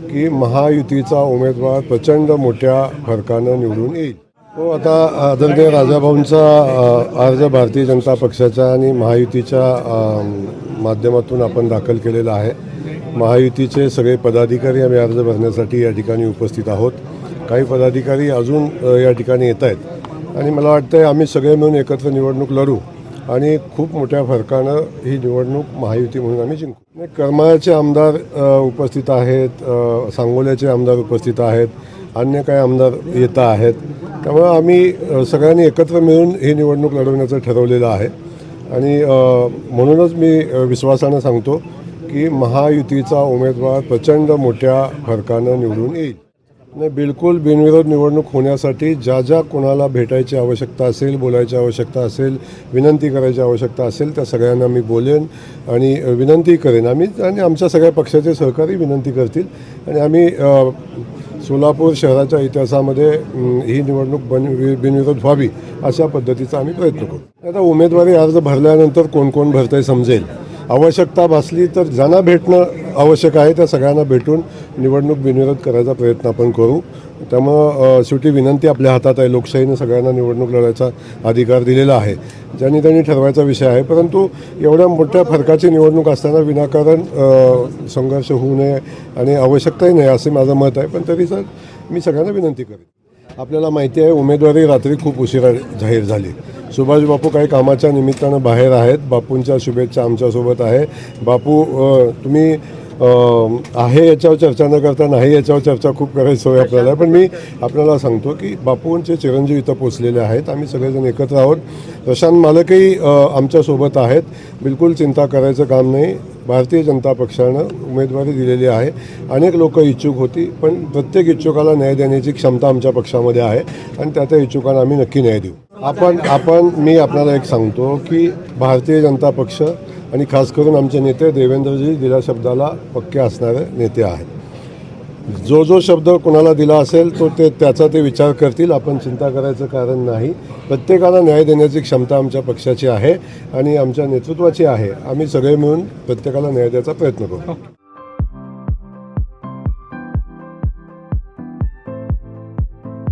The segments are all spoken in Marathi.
की महायुतीचा उमेदवार प्रचंड मोठ्या फरकानं निवडून येईल. तो आता आदरणीय राजाभाऊंचा अर्ज भारतीय जनता पक्षाच्या आणि महायुतीच्या माध्यमातून आपण दाखल केलेला आहे. महायुतीचे सगळे पदाधिकारी आम्ही अर्ज भरण्यासाठी या ठिकाणी उपस्थित आहोत. काही पदाधिकारी अजून या ठिकाणी येत आहेत आणि मला वाटतं आम्ही सगळे मिळून एकत्र निवडणूक लढू आणि खूप मोठ्या फरकानं ही निवडणूक महायुती म्हणून आम्ही जिंकू. करमाळ्याचे आमदार उपस्थित आहेत, सांगोल्याचे आमदार उपस्थित आहेत, अन्य काही आमदार येत आहेत. त्यामुळे आम्ही सगळ्यांनी एकत्र मिळून ही निवडणूक लढवण्याचं ठरवलेलं आहे आणि म्हणूनच मी विश्वासानं सांगतो की महायुतीचा उमेदवार प्रचंड मोठ्या फरकानं निवडून येईल. नाही, बिलकुल बिनविरोध निवडणूक होण्यासाठी ज्या ज्या कोणाला भेटायची आवश्यकता असेल, बोलायची आवश्यकता असेल, विनंती करायची आवश्यकता असेल त्या सगळ्यांना मी बोलेन आणि विनंती करेन. आणि आमच्या सगळ्या पक्षाचे सहकारी विनंती करतील आणि आम्ही सोलापूर शहराच्या इतिहासामध्ये ही निवडणूक बिनविरोध व्हावी अशा पद्धतीचा आम्ही प्रयत्न करू. आता उमेदवारी अर्ज भरल्यानंतर कोण कोण भरतंय समजेल. आवश्यकता भासली तर ज्यांना भेटणं आवश्यक आहे त्या सगळ्यांना भेटून निवडणूक बिनविरोध करायचा प्रयत्न आपण करू. त्यामुळं शेवटी विनंती आपल्या हातात आहे. लोकशाहीनं सगळ्यांना निवडणूक लढायचा अधिकार दिलेला आहे. ज्यांनी त्यांनी ठरवायचा विषय आहे. परंतु एवढ्या मोठ्या फरकाची निवडणूक असताना विनाकारण संघर्ष होऊ नये आणि आवश्यकताही नाही असे माझं मत आहे. पण तरी सर मी सगळ्यांना विनंती करेन. आपल्याला माहिती आहे उमेदवारी रात्री खूप उशिरा जाहीर झाली. सुभाष बापू काही कामाच्या निमित्तानं बाहेर आहेत. बापूंच्या शुभेच्छा आमच्यासोबत आहे. बापू तुम्ही आहे याच्यावर चर्चा न करता नाही याच्यावर चर्चा खूप करायची सवय आपल्याला. पण मी आपल्याला सांगतो की बापूंचे चिरंजीव इथं पोचलेले आहेत. आम्ही सगळेजण एकत्र आहोत. प्रशांत मालकही आमच्यासोबत आहेत. बिलकुल चिंता करायचं काम नाही. भारतीय जनता पक्षानं उमेदवारी दिलेली आहे. अनेक लोक इच्छुक होती पण प्रत्येक इच्छुकाला न्याय देण्याची क्षमता आमच्या पक्षामध्ये आहे आणि त्या इच्छुकांना आम्ही नक्की न्याय देऊ. मी आपल्याला एक सांगतो की भारतीय जनता पक्ष आणि खास करून आमचे नेते देवेंद्रजी दिल्या शब्दाला पक्के असणारे नेते आहेत. जो शब्द कोणाला दिला असेल तो त्याचा ते विचार करतील. आपण चिंता करायचं कारण नाही. प्रत्येकाला न्याय देण्याची क्षमता आमच्या पक्षाची आहे आणि आमच्या नेतृत्वाची आहे. आम्ही सगळे मिळून प्रत्येकाला न्याय द्यायचा प्रयत्न करू.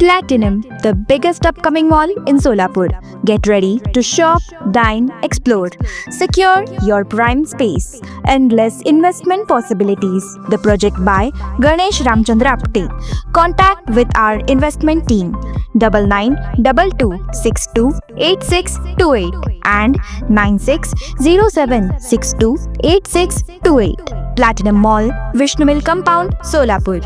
Platinum, the biggest upcoming mall in Solapur. Get ready to shop, dine, explore. Secure your prime space. Endless investment possibilities. The project by Ganesh Ramchandra Apte. Contact with our investment team 9922628628 and 9607628628. Platinum Mall, Vishnu Mill Compound, Solapur.